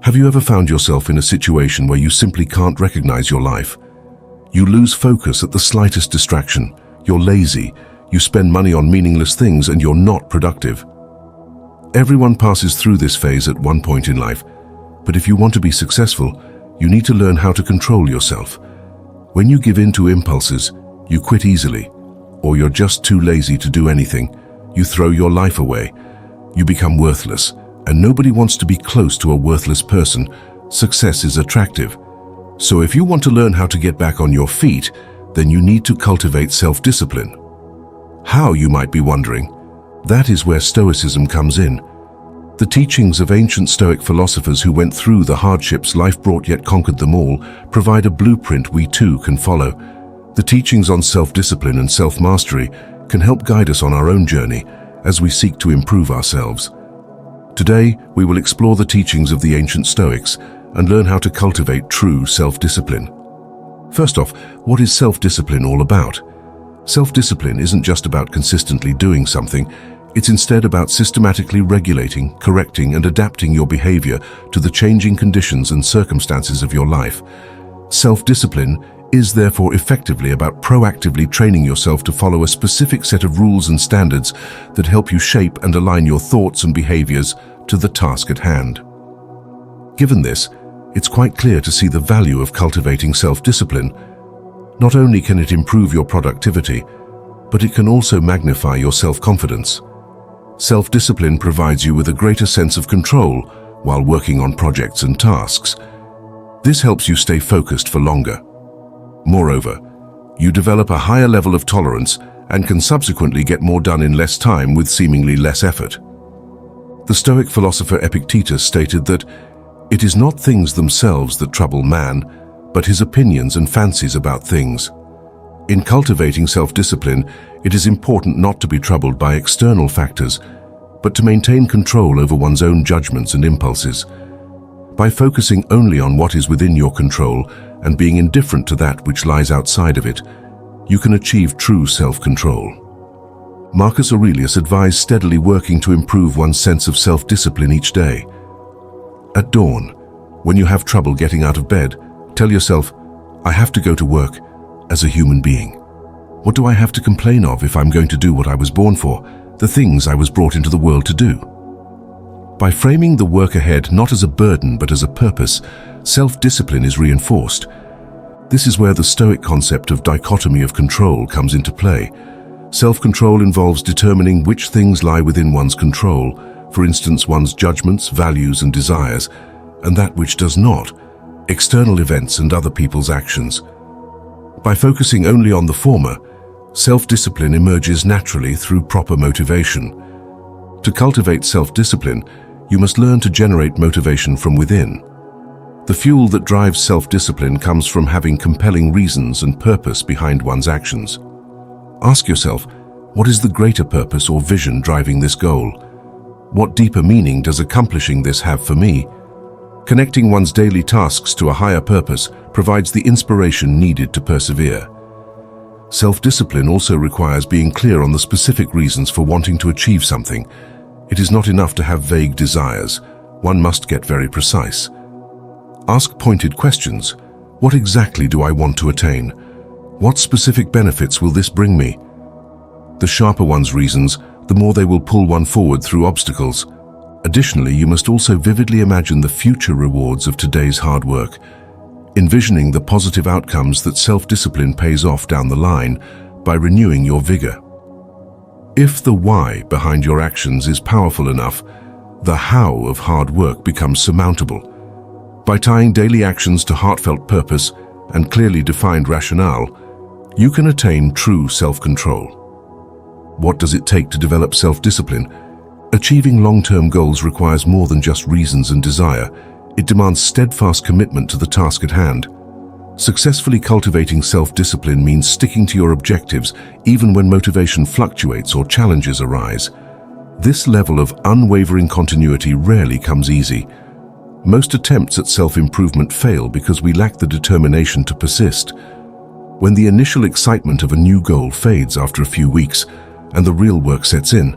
Have you ever found yourself in a situation where you simply can't recognize your life? You lose focus at the slightest distraction, you're lazy, you spend money on meaningless things, and you're not productive. Everyone passes through this phase at one point in life, but if you want to be successful, you need to learn how to control yourself. When you give in to impulses, you quit easily, or you're just too lazy to do anything, you throw your life away. You become worthless, and nobody wants to be close to a worthless person. Success is attractive. So if you want to learn how to get back on your feet, then you need to cultivate self-discipline. How, you might be wondering? That is where Stoicism comes in. The teachings of ancient Stoic philosophers who went through the hardships life brought yet conquered them all provide a blueprint we too can follow. The teachings on self-discipline and self-mastery can help guide us on our own journey as we seek to improve ourselves. Today, we will explore the teachings of the ancient Stoics and learn how to cultivate true self-discipline. First off, what is self-discipline all about? Self-discipline isn't just about consistently doing something, it's instead about systematically regulating, correcting, and adapting your behavior to the changing conditions and circumstances of your life. Self-discipline is therefore effectively about proactively training yourself to follow a specific set of rules and standards that help you shape and align your thoughts and behaviors to the task at hand. Given this, it's quite clear to see the value of cultivating self-discipline. Not only can it improve your productivity, but it can also magnify your self-confidence. Self-discipline provides you with a greater sense of control while working on projects and tasks. This helps you stay focused for longer. Moreover, you develop a higher level of tolerance and can subsequently get more done in less time with seemingly less effort. The Stoic philosopher Epictetus stated that it is not things themselves that trouble man, but his opinions and fancies about things. In cultivating self-discipline, it is important not to be troubled by external factors, but to maintain control over one's own judgments and impulses. By focusing only on what is within your control and being indifferent to that which lies outside of it, you can achieve true self-control. Marcus Aurelius advised steadily working to improve one's sense of self-discipline each day. At dawn, when you have trouble getting out of bed, tell yourself, "I have to go to work as a human being. What do I have to complain of if I'm going to do what I was born for, the things I was brought into the world to do?" By framing the work ahead not as a burden but as a purpose, self-discipline is reinforced. This is where the Stoic concept of dichotomy of control comes into play. Self-control involves determining which things lie within one's control, for instance one's judgments, values and desires, and that which does not, external events and other people's actions. By focusing only on the former, self-discipline emerges naturally through proper motivation. To cultivate self-discipline, you must learn to generate motivation from within. The fuel that drives self-discipline comes from having compelling reasons and purpose behind one's actions. Ask yourself, what is the greater purpose or vision driving this goal? What deeper meaning does accomplishing this have for me? Connecting one's daily tasks to a higher purpose provides the inspiration needed to persevere. Self-discipline also requires being clear on the specific reasons for wanting to achieve something. It is not enough to have vague desires. One must get very precise. Ask pointed questions. What exactly do I want to attain? What specific benefits will this bring me? The sharper one's reasons, the more they will pull one forward through obstacles. Additionally, you must also vividly imagine the future rewards of today's hard work, envisioning the positive outcomes that self-discipline pays off down the line by renewing your vigor. If the why behind your actions is powerful enough, the how of hard work becomes surmountable. By tying daily actions to heartfelt purpose and clearly defined rationale, you can attain true self-control. What does it take to develop self-discipline? Achieving long-term goals requires more than just reasons and desire. It demands steadfast commitment to the task at hand. Successfully cultivating self-discipline means sticking to your objectives even when motivation fluctuates or challenges arise. This level of unwavering continuity rarely comes easy. Most attempts at self-improvement fail because we lack the determination to persist. When the initial excitement of a new goal fades after a few weeks and the real work sets in,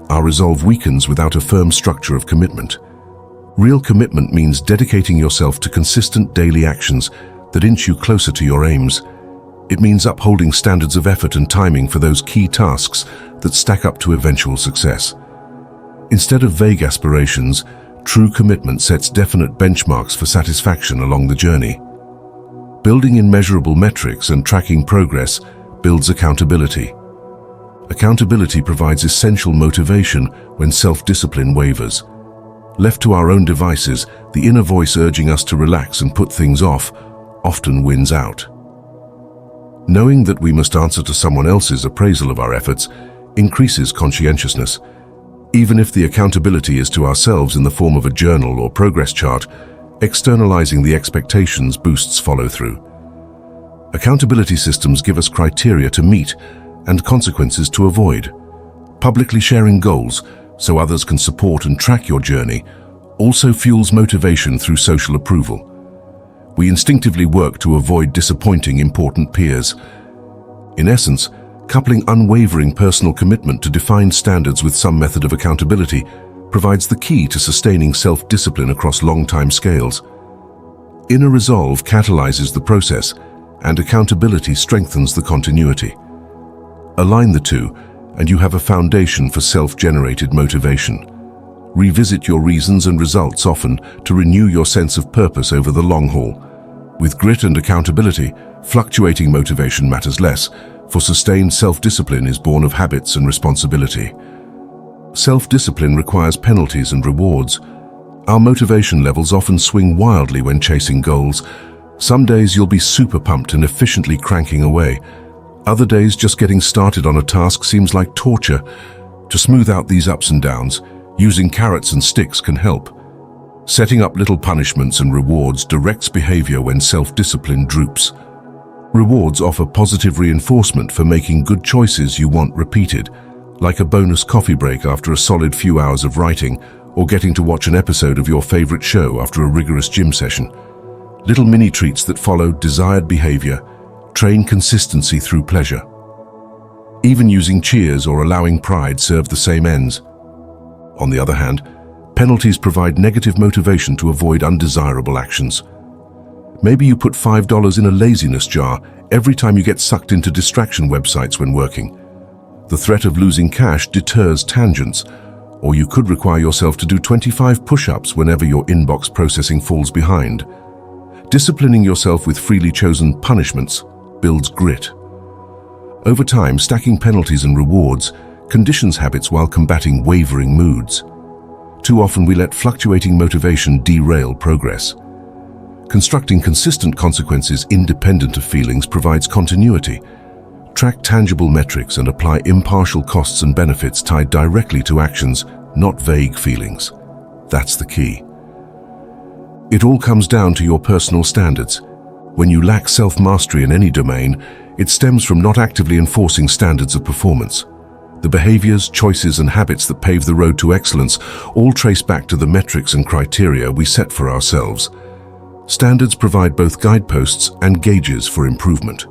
our resolve weakens without a firm structure of commitment. Real commitment means dedicating yourself to consistent daily actions that inch you closer to your aims. It means upholding standards of effort and timing for those key tasks that stack up to eventual success. Instead of vague aspirations, true commitment sets definite benchmarks for satisfaction along the journey. Building in measurable metrics and tracking progress builds accountability. Accountability provides essential motivation when self-discipline wavers. Left to our own devices, the inner voice urging us to relax and put things off often wins out. Knowing that we must answer to someone else's appraisal of our efforts increases conscientiousness. Even if the accountability is to ourselves in the form of a journal or progress chart, externalizing the expectations boosts follow-through. Accountability systems give us criteria to meet and consequences to avoid. Publicly sharing goals so others can support and track your journey also fuels motivation through social approval. We instinctively work to avoid disappointing important peers. In essence, coupling unwavering personal commitment to defined standards with some method of accountability provides the key to sustaining self-discipline across long-time scales. Inner resolve catalyzes the process, and accountability strengthens the continuity. Align the two, and you have a foundation for self-generated motivation. Revisit your reasons and results often to renew your sense of purpose over the long haul. With grit and accountability, fluctuating motivation matters less, for sustained self-discipline is born of habits and responsibility. Self-discipline requires penalties and rewards. Our motivation levels often swing wildly when chasing goals. Some days you'll be super pumped and efficiently cranking away. Other days, just getting started on a task seems like torture. To smooth out these ups and downs, using carrots and sticks can help. Setting up little punishments and rewards directs behavior when self-discipline droops. Rewards offer positive reinforcement for making good choices you want repeated, like a bonus coffee break after a solid few hours of writing, or getting to watch an episode of your favorite show after a rigorous gym session. Little mini treats that follow desired behavior train consistency through pleasure. Even using cheers or allowing pride serve the same ends. On the other hand, penalties provide negative motivation to avoid undesirable actions. Maybe you put $5 in a laziness jar every time you get sucked into distraction websites when working. The threat of losing cash deters tangents, or you could require yourself to do 25 push-ups whenever your inbox processing falls behind. Disciplining yourself with freely chosen punishments builds grit. Over time, stacking penalties and rewards conditions habits while combating wavering moods. Too often we let fluctuating motivation derail progress. Constructing consistent consequences independent of feelings provides continuity. Track tangible metrics and apply impartial costs and benefits tied directly to actions, not vague feelings. That's the key. It all comes down to your personal standards. When you lack self-mastery in any domain, it stems from not actively enforcing standards of performance. The behaviors, choices, and habits that pave the road to excellence all trace back to the metrics and criteria we set for ourselves. Standards provide both guideposts and gauges for improvement.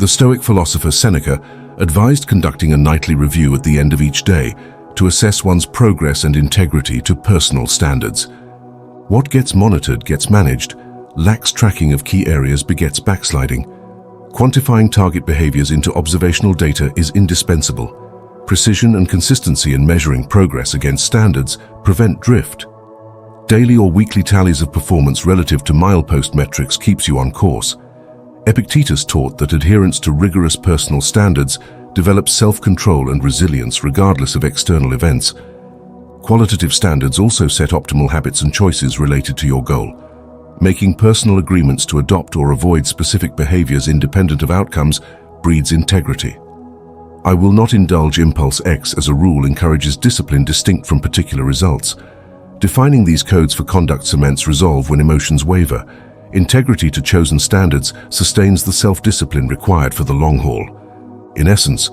The Stoic philosopher Seneca advised conducting a nightly review at the end of each day to assess one's progress and integrity to personal standards. What gets monitored gets managed. Lax tracking of key areas begets backsliding. Quantifying target behaviors into observational data is indispensable. Precision and consistency in measuring progress against standards prevent drift. Daily or weekly tallies of performance relative to milepost metrics keeps you on course. Epictetus taught that adherence to rigorous personal standards develops self-control and resilience regardless of external events. Qualitative standards also set optimal habits and choices related to your goal. Making personal agreements to adopt or avoid specific behaviors independent of outcomes breeds integrity. I will not indulge impulse X as a rule encourages discipline distinct from particular results. Defining these codes for conduct cements resolve when emotions waver. Integrity to chosen standards sustains the self-discipline required for the long haul. In essence,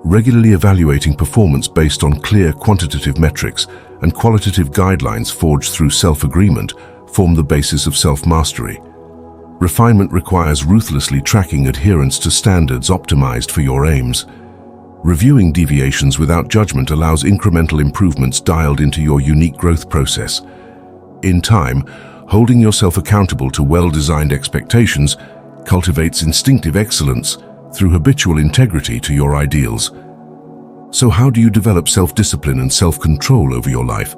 regularly evaluating performance based on clear quantitative metrics and qualitative guidelines forged through self-agreement form the basis of self-mastery. Refinement requires ruthlessly tracking adherence to standards optimized for your aims. Reviewing deviations without judgment allows incremental improvements dialed into your unique growth process. In time, holding yourself accountable to well-designed expectations cultivates instinctive excellence through habitual integrity to your ideals. So how do you develop self-discipline and self-control over your life?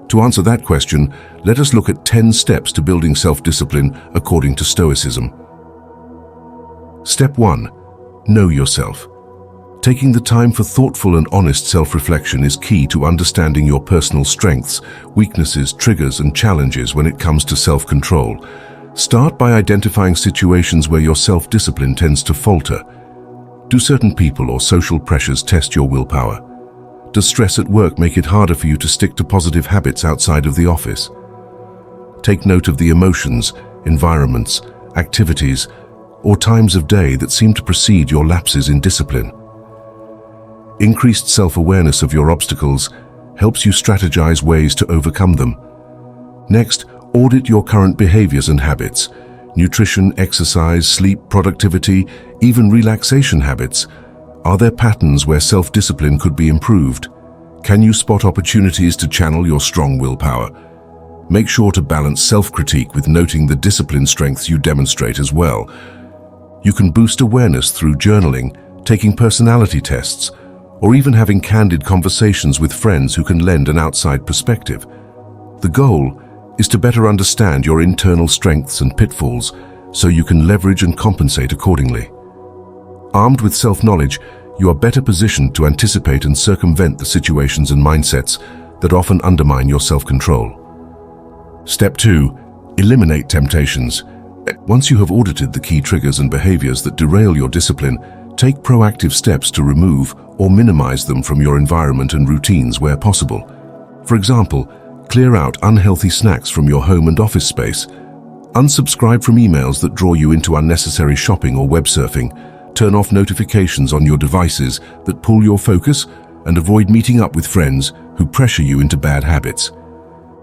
To answer that question, let us look at 10 steps to building self-discipline according to Stoicism. Step 1. Know yourself. Taking the time for thoughtful and honest self-reflection is key to understanding your personal strengths, weaknesses, triggers, and challenges when it comes to self-control. Start by identifying situations where your self-discipline tends to falter. Do certain people or social pressures test your willpower? Does stress at work make it harder for you to stick to positive habits outside of the office? Take note of the emotions, environments, activities, or times of day that seem to precede your lapses in discipline. Increased self-awareness of your obstacles helps you strategize ways to overcome them. Next, audit your current behaviors and habits. Nutrition, exercise, sleep, productivity, even relaxation habits. Are there patterns where self-discipline could be improved? Can you spot opportunities to channel your strong willpower? Make sure to balance self-critique with noting the discipline strengths you demonstrate as well. You can boost awareness through journaling, taking personality tests, or even having candid conversations with friends who can lend an outside perspective. The goal is to better understand your internal strengths and pitfalls so you can leverage and compensate accordingly. Armed with self-knowledge, you are better positioned to anticipate and circumvent the situations and mindsets that often undermine your self-control. Step 2. Eliminate temptations. Once you have audited the key triggers and behaviors that derail your discipline, take proactive steps to remove or minimize them from your environment and routines where possible. For example, clear out unhealthy snacks from your home and office space. Unsubscribe from emails that draw you into unnecessary shopping or web surfing. Turn off notifications on your devices that pull your focus, and avoid meeting up with friends who pressure you into bad habits.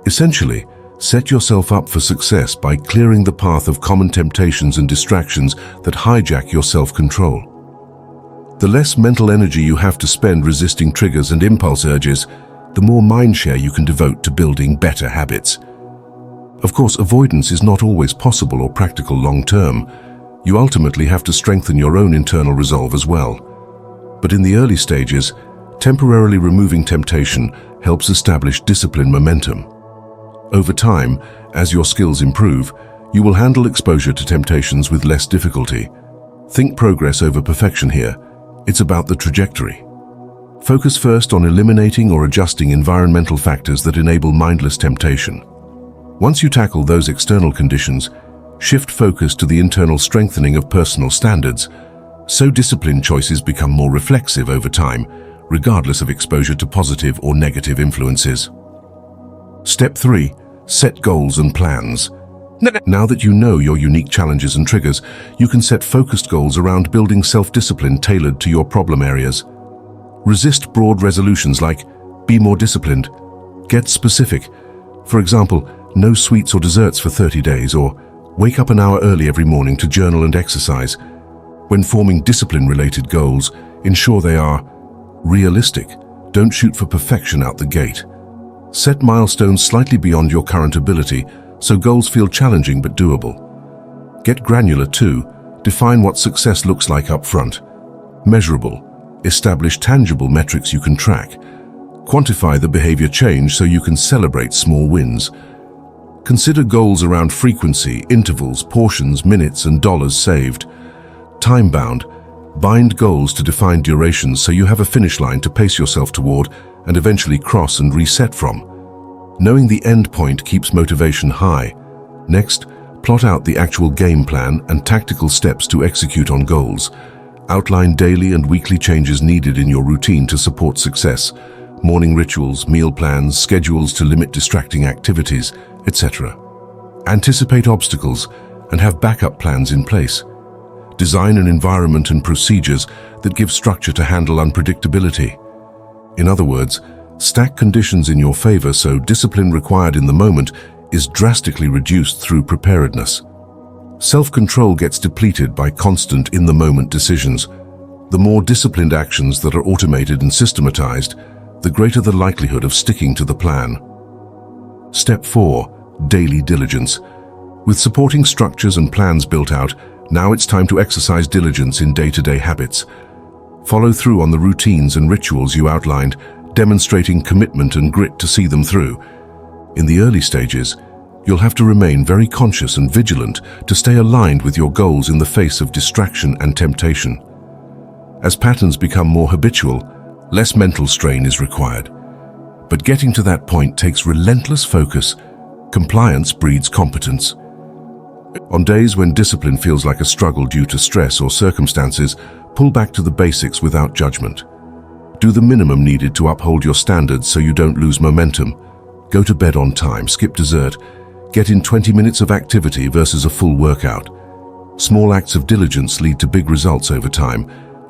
Essentially, set yourself up for success by clearing the path of common temptations and distractions that hijack your self-control. The less mental energy you have to spend resisting triggers and impulse urges, the more mindshare you can devote to building better habits. Of course, avoidance is not always possible or practical long-term. You ultimately have to strengthen your own internal resolve as well. But in the early stages, temporarily removing temptation helps establish discipline momentum. Over time, as your skills improve, you will handle exposure to temptations with less difficulty. Think progress over perfection here. It's about the trajectory. Focus first on eliminating or adjusting environmental factors that enable mindless temptation. Once you tackle those external conditions, shift focus to the internal strengthening of personal standards, so discipline choices become more reflexive over time, regardless of exposure to positive or negative influences. Step 3. Set goals and plans. Now that you know your unique challenges and triggers, you can set focused goals around building self-discipline tailored to your problem areas. Resist broad resolutions like, be more disciplined. Get specific. For example, no sweets or desserts for 30 days, or wake up an hour early every morning to journal and exercise. When forming discipline-related goals, ensure they are realistic. Don't shoot for perfection out the gate. Set milestones slightly beyond your current ability, so goals feel challenging but doable. Get granular too. Define what success looks like up front. Measurable. Establish tangible metrics you can track. Quantify the behavior change so you can celebrate small wins. Consider goals around frequency, intervals, portions, minutes, and dollars saved. Time-bound. Bind goals to defined durations so you have a finish line to pace yourself toward and eventually cross and reset from. Knowing the end point keeps motivation high. Next, plot out the actual game plan and tactical steps to execute on goals. Outline daily and weekly changes needed in your routine to support success. Morning rituals, meal plans, schedules to limit distracting activities, etc. Anticipate obstacles and have backup plans in place. Design an environment and procedures that give structure to handle unpredictability. In other words, stack conditions in your favor so discipline required in the moment is drastically reduced through preparedness. Self-control gets depleted by constant in-the-moment decisions. The more disciplined actions that are automated and systematized, the greater the likelihood of sticking to the plan. Step 4. daily diligence. With supporting structures and plans built out, now it's time to exercise diligence in day-to-day habits. Follow through on the routines and rituals you outlined, demonstrating commitment and grit to see them through. In the early stages, you'll have to remain very conscious and vigilant to stay aligned with your goals in the face of distraction and temptation. As patterns become more habitual, less mental strain is required. But getting to that point takes relentless focus. Compliance breeds competence. On days when discipline feels like a struggle due to stress or circumstances, pull back to the basics without judgment. Do the minimum needed to uphold your standards so you don't lose momentum. Go to bed on time, skip dessert. Get in 20 minutes of activity versus a full workout. Small acts of diligence lead to big results over time.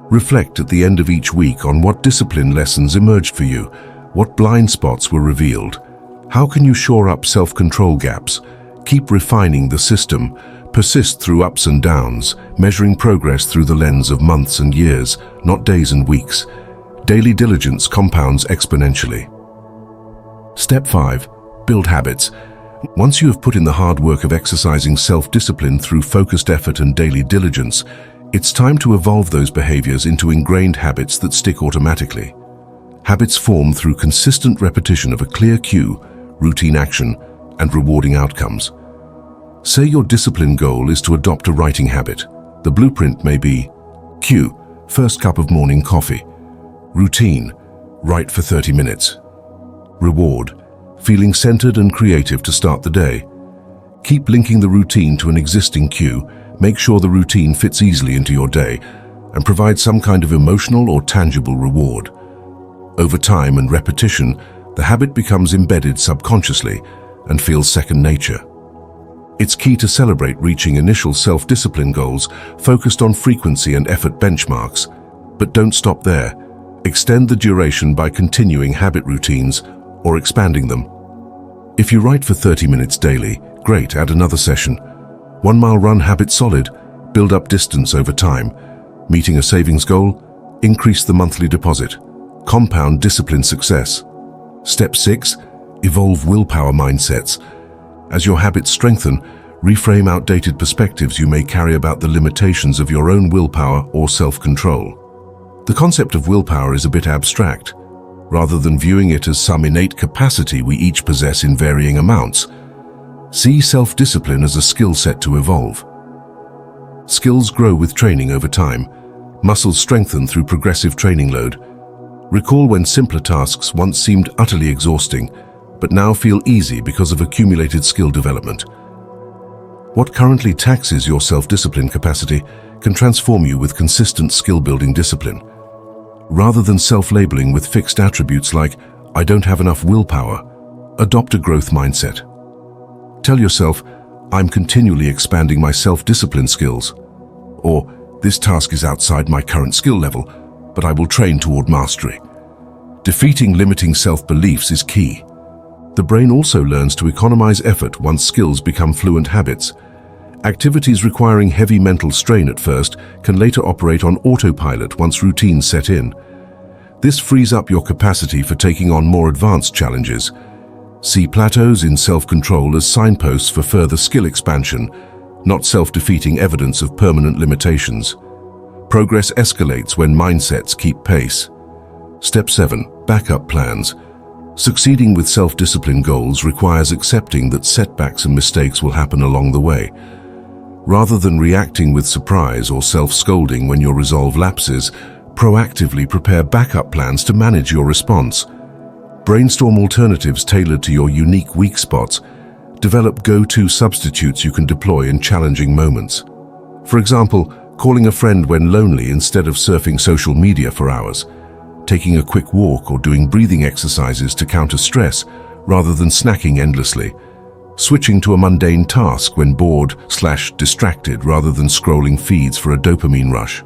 Reflect at the end of each week on what discipline lessons emerged for you, what blind spots were revealed. How can you shore up self-control gaps? Keep refining the system. Persist through ups and downs, measuring progress through the lens of months and years, not days and weeks. Daily diligence compounds exponentially. Step 5. Build habits. Once you have put in the hard work of exercising self-discipline through focused effort and daily diligence, it's time to evolve those behaviors into ingrained habits that stick automatically. Habits form through consistent repetition of a clear cue, routine action, and rewarding outcomes. Say your discipline goal is to adopt a writing habit. The blueprint may be: cue, first cup of morning coffee. Routine, write for 30 minutes. Reward, feeling centered and creative to start the day. Keep linking the routine to an existing cue, make sure the routine fits easily into your day, and provide some kind of emotional or tangible reward. Over time and repetition, the habit becomes embedded subconsciously and feels second nature. It's key to celebrate reaching initial self-discipline goals focused on frequency and effort benchmarks. But don't stop there. Extend the duration by continuing habit routines or expanding them. If you write for 30 minutes daily, great, add another session. 1 mile run habit solid, build up distance over time. Meeting a savings goal, increase the monthly deposit. Compound discipline success. Step 6, evolve willpower mindsets. As your habits strengthen, reframe outdated perspectives you may carry about the limitations of your own willpower or self-control. The concept of willpower is a bit abstract. Rather than viewing it as some innate capacity we each possess in varying amounts, see self-discipline as a skill set to evolve. Skills grow with training over time. Muscles strengthen through progressive training load. Recall when simpler tasks once seemed utterly exhausting, but now feel easy because of accumulated skill development. What currently taxes your self-discipline capacity can transform you with consistent skill-building discipline. Rather than self-labeling with fixed attributes like, "I don't have enough willpower," adopt a growth mindset. Tell yourself, "I'm continually expanding my self-discipline skills," or "This task is outside my current skill level, but I will train toward mastery." Defeating limiting self-beliefs is key. The brain also learns to economize effort once skills become fluent habits. Activities requiring heavy mental strain at first can later operate on autopilot once routines set in. This frees up your capacity for taking on more advanced challenges. See plateaus in self-control as signposts for further skill expansion, not self-defeating evidence of permanent limitations. Progress escalates when mindsets keep pace. Step 7. Backup plans. Succeeding with self-discipline goals requires accepting that setbacks and mistakes will happen along the way. Rather than reacting with surprise or self-scolding when your resolve lapses, proactively prepare backup plans to manage your response. Brainstorm alternatives tailored to your unique weak spots. Develop go-to substitutes you can deploy in challenging moments. For example, calling a friend when lonely instead of surfing social media for hours. Taking a quick walk or doing breathing exercises to counter stress rather than snacking endlessly. Switching to a mundane task when bored/distracted rather than scrolling feeds for a dopamine rush.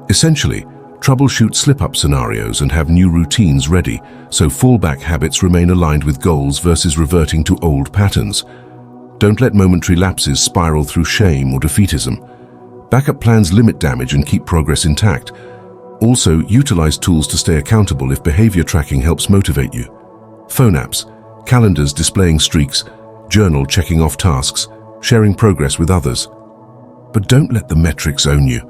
Essentially, troubleshoot slip-up scenarios and have new routines ready so fallback habits remain aligned with goals versus reverting to old patterns. Don't let momentary lapses spiral through shame or defeatism. Backup plans limit damage and keep progress intact. Also, utilize tools to stay accountable if behavior tracking helps motivate you. Phone apps, calendars displaying streaks, Journal, checking off tasks, sharing progress with others. But don't let the metrics own you.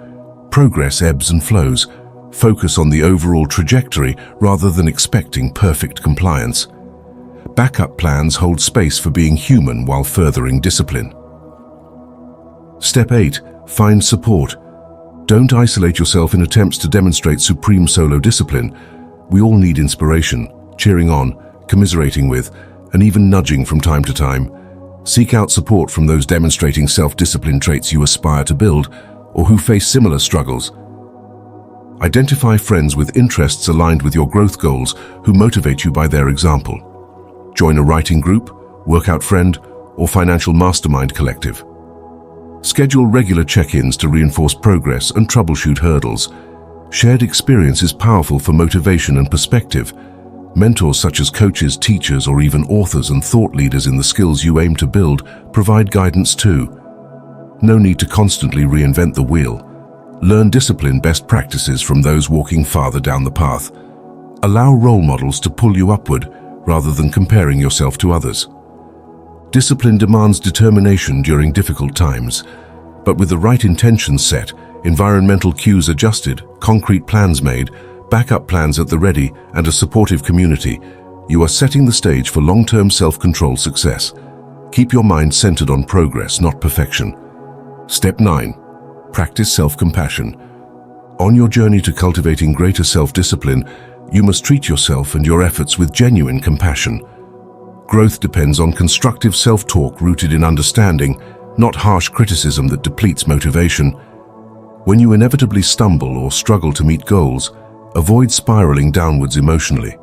Progress ebbs and flows. Focus on the overall trajectory rather than expecting perfect compliance. Backup plans hold space for being human while furthering discipline. Step 8. Find support. Don't isolate yourself in attempts to demonstrate supreme solo discipline. We all need inspiration, cheering on, commiserating with, and even nudging from time to time. Seek out support from those demonstrating self-discipline traits you aspire to build, or who face similar struggles. Identify friends with interests aligned with your growth goals who motivate you by their example. Join a writing group, workout friend, or financial mastermind collective. Schedule regular check-ins to reinforce progress and troubleshoot hurdles. Shared experience is powerful for motivation and perspective. Mentors such as coaches, teachers, or even authors and thought leaders in the skills you aim to build provide guidance too. No need to constantly reinvent the wheel. Learn discipline best practices from those walking farther down the path. Allow role models to pull you upward rather than comparing yourself to others. Discipline demands determination during difficult times, but with the right intentions set, environmental cues adjusted, concrete plans made, backup plans at the ready, and a supportive community, you are setting the stage for long-term self-controlled success. Keep your mind centered on progress, not perfection. Step 9. Practice self-compassion. On your journey to cultivating greater self-discipline, you must treat yourself and your efforts with genuine compassion. Growth depends on constructive self-talk rooted in understanding, not harsh criticism that depletes motivation. When you inevitably stumble or struggle to meet goals, avoid spiraling downwards emotionally.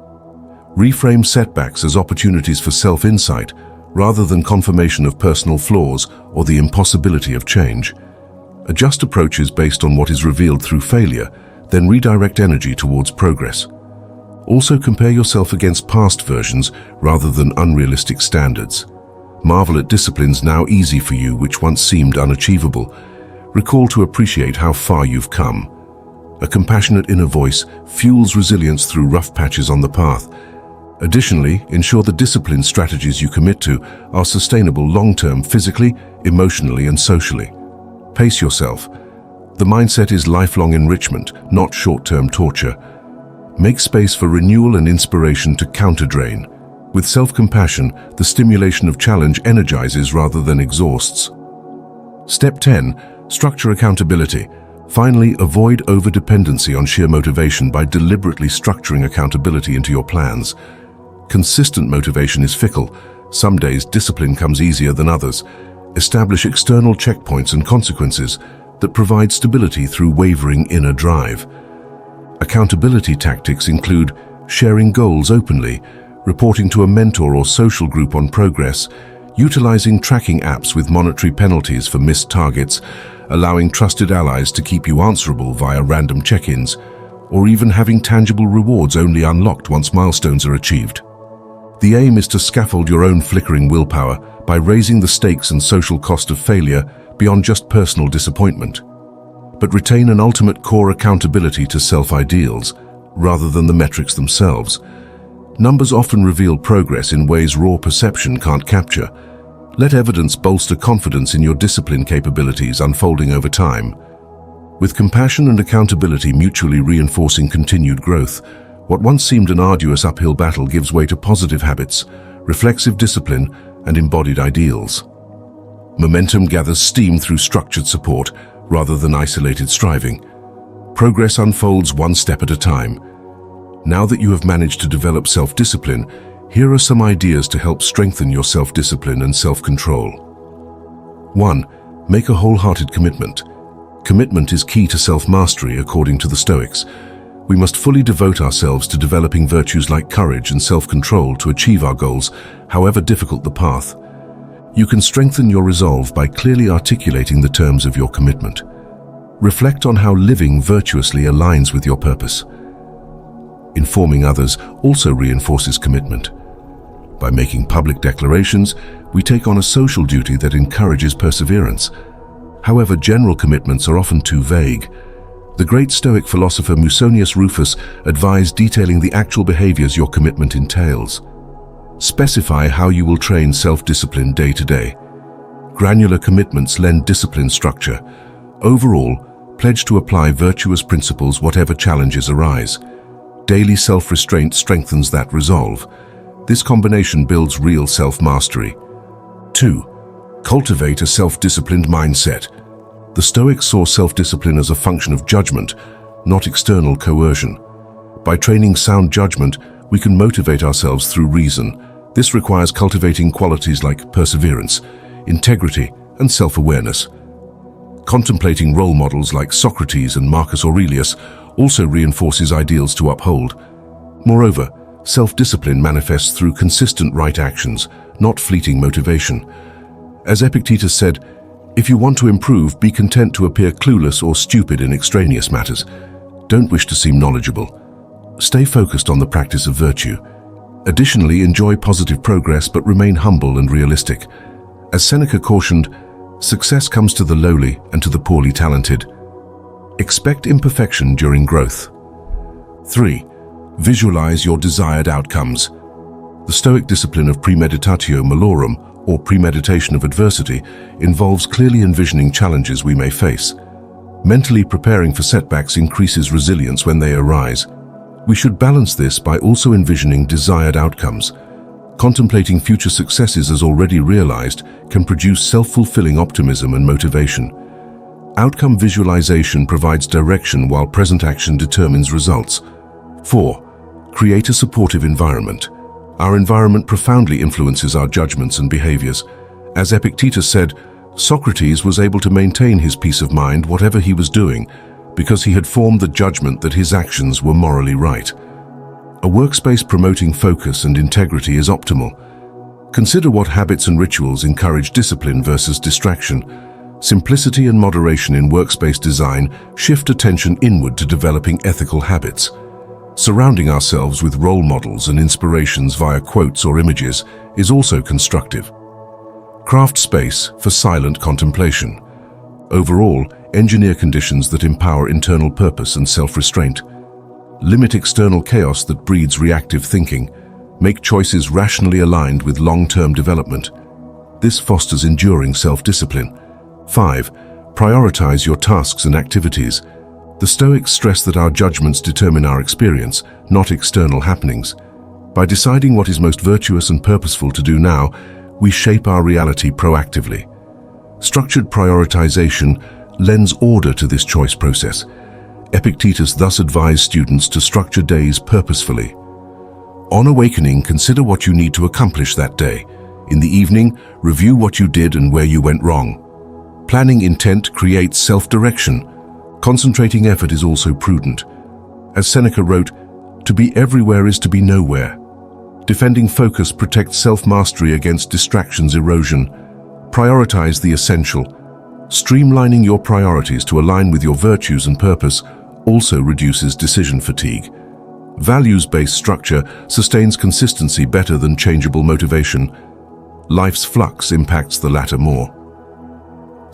Reframe setbacks as opportunities for self-insight rather than confirmation of personal flaws or the impossibility of change. Adjust approaches based on what is revealed through failure, then redirect energy towards progress. Also compare yourself against past versions rather than unrealistic standards. Marvel at disciplines now easy for you which once seemed unachievable. Recall to appreciate how far you've come. A compassionate inner voice fuels resilience through rough patches on the path. Additionally, ensure the discipline strategies you commit to are sustainable long-term physically, emotionally, and socially. Pace yourself. The mindset is lifelong enrichment, not short-term torture. Make space for renewal and inspiration to counter-drain. With self-compassion, the stimulation of challenge energizes rather than exhausts. Step 10. Structure accountability. Finally, avoid over-dependency on sheer motivation by deliberately structuring accountability into your plans. Consistent motivation is fickle. Some days, discipline comes easier than others. Establish external checkpoints and consequences that provide stability through wavering inner drive. Accountability tactics include sharing goals openly, reporting to a mentor or social group on progress, utilizing tracking apps with monetary penalties for missed targets, allowing trusted allies to keep you answerable via random check-ins, or even having tangible rewards only unlocked once milestones are achieved. The aim is to scaffold your own flickering willpower by raising the stakes and social cost of failure beyond just personal disappointment. But retain an ultimate core accountability to self-ideals, rather than the metrics themselves. Numbers often reveal progress in ways raw perception can't capture. Let evidence bolster confidence in your discipline capabilities unfolding over time. With compassion and accountability mutually reinforcing continued growth, what once seemed an arduous uphill battle gives way to positive habits, reflexive discipline, and embodied ideals. Momentum gathers steam through structured support, rather than isolated striving. Progress unfolds one step at a time. Now that you have managed to develop self-discipline, here are some ideas to help strengthen your self-discipline and self-control. 1. Make a wholehearted commitment. Commitment is key to self-mastery, according to the Stoics. We must fully devote ourselves to developing virtues like courage and self-control to achieve our goals, however difficult the path. You can strengthen your resolve by clearly articulating the terms of your commitment. Reflect on how living virtuously aligns with your purpose. Informing others also reinforces commitment. By making public declarations, we take on a social duty that encourages perseverance. However, general commitments are often too vague. The great Stoic philosopher Musonius Rufus advised detailing the actual behaviors your commitment entails. Specify how you will train self-discipline day to day. Granular commitments lend discipline structure. Overall, pledge to apply virtuous principles whatever challenges arise. Daily self-restraint strengthens that resolve. This combination builds real self-mastery. 2. Cultivate a self-disciplined mindset. The Stoics saw self-discipline as a function of judgment, not external coercion. By training sound judgment, we can motivate ourselves through reason. This requires cultivating qualities like perseverance, integrity, and self-awareness. Contemplating role models like Socrates and Marcus Aurelius also reinforces ideals to uphold. Moreover, self-discipline manifests through consistent right actions, not fleeting motivation. As Epictetus said, "If you want to improve, be content to appear clueless or stupid in extraneous matters. Don't wish to seem knowledgeable. Stay focused on the practice of virtue. Additionally, enjoy positive progress but remain humble and realistic." As Seneca cautioned, success comes to the lowly and to the poorly talented. Expect imperfection during growth. 3. Visualize your desired outcomes. The Stoic discipline of premeditatio malorum, or premeditation of adversity, involves clearly envisioning challenges we may face. Mentally preparing for setbacks increases resilience when they arise. We should balance this by also envisioning desired outcomes. Contemplating future successes as already realized can produce self-fulfilling optimism and motivation. Outcome visualization provides direction while present action determines results. 4. Create a supportive environment. Our environment profoundly influences our judgments and behaviors. As Epictetus said, Socrates was able to maintain his peace of mind whatever he was doing because he had formed the judgment that his actions were morally right. A workspace promoting focus and integrity is optimal. Consider what habits and rituals encourage discipline versus distraction. Simplicity and moderation in workspace design shift attention inward to developing ethical habits. Surrounding ourselves with role models and inspirations via quotes or images is also constructive. Craft space for silent contemplation. Overall, engineer conditions that empower internal purpose and self-restraint. Limit external chaos that breeds reactive thinking. Make choices rationally aligned with long-term development. This fosters enduring self-discipline. 5. Prioritize your tasks and activities. The Stoics stress that our judgments determine our experience, not external happenings. By deciding what is most virtuous and purposeful to do now, we shape our reality proactively. Structured prioritization lends order to this choice process. Epictetus thus advised students to structure days purposefully. On awakening, consider what you need to accomplish that day. In the evening, review what you did and where you went wrong. Planning intent creates self-direction. Concentrating effort is also prudent. As Seneca wrote, "To be everywhere is to be nowhere." Defending focus protects self-mastery against distractions erosion. Prioritize the essential. Streamlining your priorities to align with your virtues and purpose also reduces decision fatigue. Values-based structure sustains consistency better than changeable motivation. Life's flux impacts the latter more.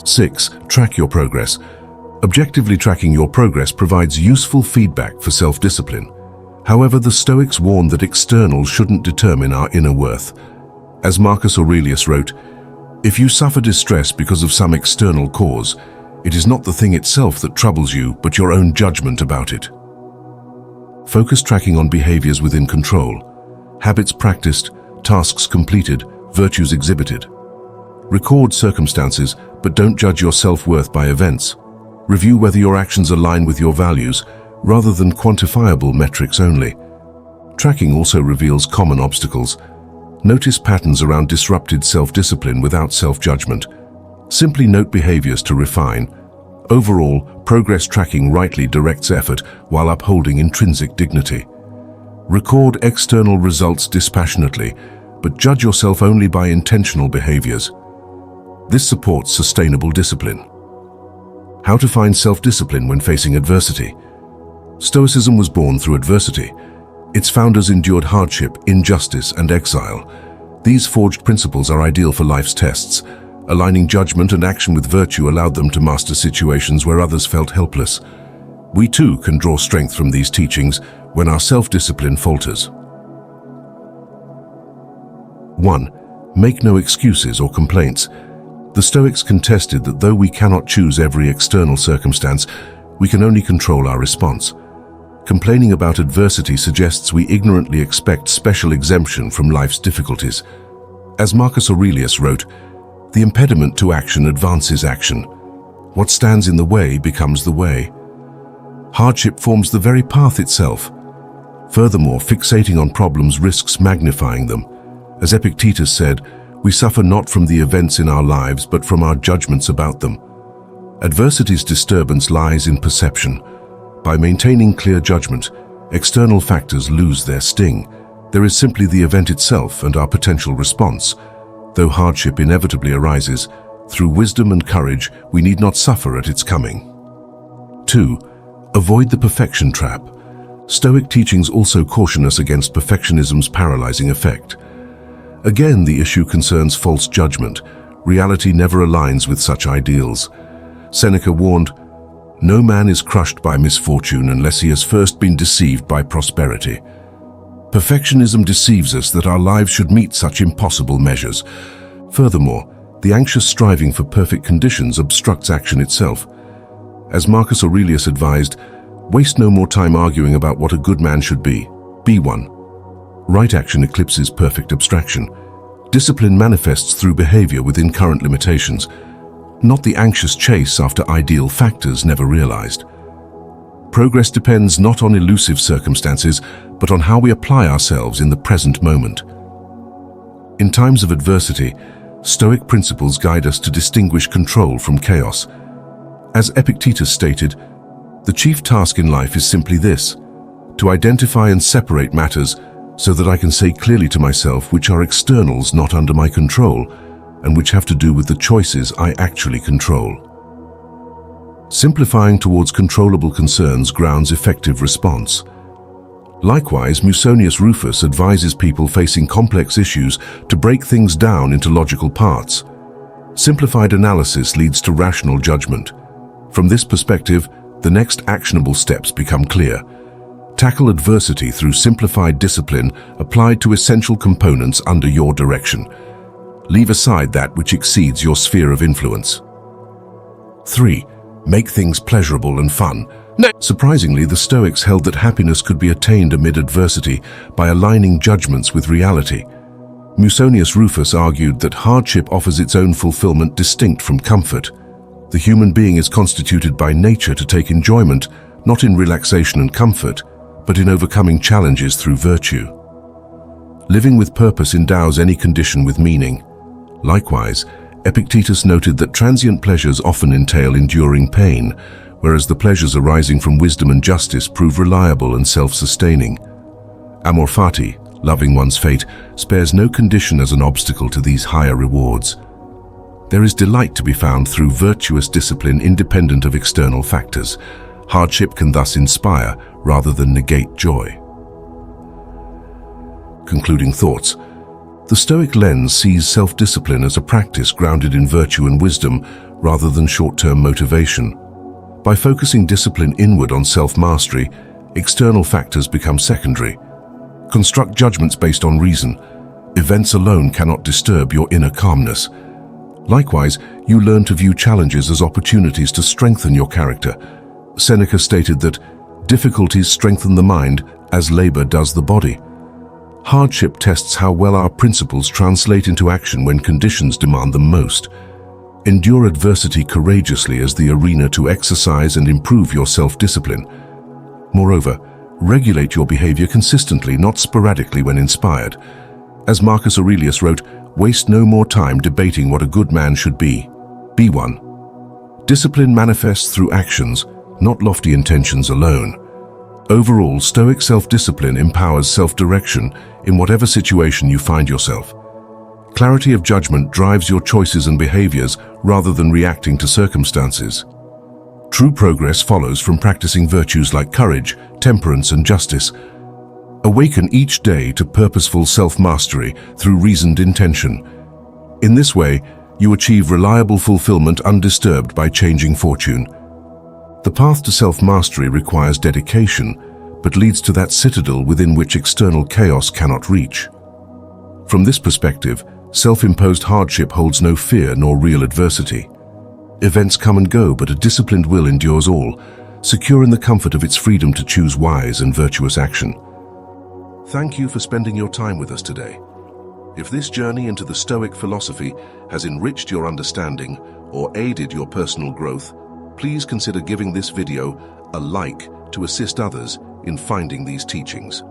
6. Track your progress. Objectively tracking your progress provides useful feedback for self-discipline. However, the Stoics warn that externals shouldn't determine our inner worth. As Marcus Aurelius wrote, "If you suffer distress because of some external cause, it is not the thing itself that troubles you, but your own judgment about it." Focus tracking on behaviors within control. Habits practiced, tasks completed, virtues exhibited. Record circumstances, but don't judge your self-worth by events. Review whether your actions align with your values, rather than quantifiable metrics only. Tracking also reveals common obstacles. Notice patterns around disrupted self-discipline without self-judgment. Simply note behaviors to refine. Overall, progress tracking rightly directs effort while upholding intrinsic dignity. Record external results dispassionately, but judge yourself only by intentional behaviors. This supports sustainable discipline. How to find self-discipline when facing adversity. Stoicism was born through adversity. Its founders endured hardship, injustice, and exile. These forged principles are ideal for life's tests. Aligning judgment and action with virtue allowed them to master situations where others felt helpless. We too can draw strength from these teachings when our self-discipline falters. 1. Make no excuses or complaints. The Stoics contested that though we cannot choose every external circumstance, we can only control our response. Complaining about adversity suggests we ignorantly expect special exemption from life's difficulties. As Marcus Aurelius wrote, "The impediment to action advances action. What stands in the way becomes the way." Hardship forms the very path itself. Furthermore, fixating on problems risks magnifying them. As Epictetus said, "We suffer not from the events in our lives, but from our judgments about them." Adversity's disturbance lies in perception. By maintaining clear judgment, external factors lose their sting. There is simply the event itself and our potential response. Though hardship inevitably arises, through wisdom and courage, we need not suffer at its coming. 2. Avoid the perfection trap. Stoic teachings also caution us against perfectionism's paralyzing effect. Again, the issue concerns false judgment. Reality never aligns with such ideals. Seneca warned, "No man is crushed by misfortune unless he has first been deceived by prosperity." Perfectionism deceives us that our lives should meet such impossible measures. Furthermore, the anxious striving for perfect conditions obstructs action itself. As Marcus Aurelius advised, waste no more time arguing about what a good man should be. Be one. Right action eclipses perfect abstraction. Discipline manifests through behavior within current limitations, not the anxious chase after ideal factors never realized. Progress depends not on elusive circumstances, but on how we apply ourselves in the present moment. In times of adversity, Stoic principles guide us to distinguish control from chaos. As Epictetus stated, "The chief task in life is simply this, to identify and separate matters so that I can say clearly to myself which are externals not under my control and which have to do with the choices I actually control." Simplifying towards controllable concerns grounds effective response. Likewise, Musonius Rufus advises people facing complex issues to break things down into logical parts. Simplified analysis leads to rational judgment. From this perspective, the next actionable steps become clear. Tackle adversity through simplified discipline applied to essential components under your direction. Leave aside that which exceeds your sphere of influence. 3. Make things pleasurable and fun. Surprisingly, the Stoics held that happiness could be attained amid adversity by aligning judgments with reality. Musonius Rufus argued that hardship offers its own fulfillment distinct from comfort. The human being is constituted by nature to take enjoyment, not in relaxation and comfort, but in overcoming challenges through virtue. Living with purpose endows any condition with meaning. Likewise, Epictetus noted that transient pleasures often entail enduring pain, whereas the pleasures arising from wisdom and justice prove reliable and self-sustaining. Amor fati, loving one's fate, spares no condition as an obstacle to these higher rewards. There is delight to be found through virtuous discipline independent of external factors. Hardship can thus inspire rather than negate joy. Concluding thoughts. The Stoic lens sees self-discipline as a practice grounded in virtue and wisdom rather than short-term motivation. By focusing discipline inward on self-mastery, external factors become secondary. Construct judgments based on reason. Events alone cannot disturb your inner calmness. Likewise, you learn to view challenges as opportunities to strengthen your character. Seneca stated that difficulties strengthen the mind as labor does the body. Hardship tests how well our principles translate into action when conditions demand them most. Endure adversity courageously as the arena to exercise and improve your self-discipline. Moreover, regulate your behavior consistently, not sporadically when inspired. As Marcus Aurelius wrote, "Waste no more time debating what a good man should be. Be one." Discipline manifests through actions, not lofty intentions alone. Overall, Stoic self-discipline empowers self-direction in whatever situation you find yourself. Clarity of judgment drives your choices and behaviors rather than reacting to circumstances. True progress follows from practicing virtues like courage, temperance, and justice. Awaken each day to purposeful self-mastery through reasoned intention. In this way, you achieve reliable fulfillment undisturbed by changing fortune. The path to self-mastery requires dedication, but leads to that citadel within which external chaos cannot reach. From this perspective, self-imposed hardship holds no fear nor real adversity. Events come and go, but a disciplined will endures all, secure in the comfort of its freedom to choose wise and virtuous action. Thank you for spending your time with us today. If this journey into the Stoic philosophy has enriched your understanding or aided your personal growth, please consider giving this video a like to assist others in finding these teachings.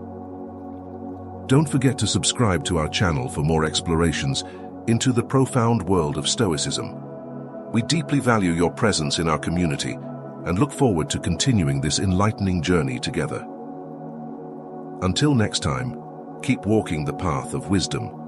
Don't forget to subscribe to our channel for more explorations into the profound world of Stoicism. We deeply value your presence in our community and look forward to continuing this enlightening journey together. Until next time, keep walking the path of wisdom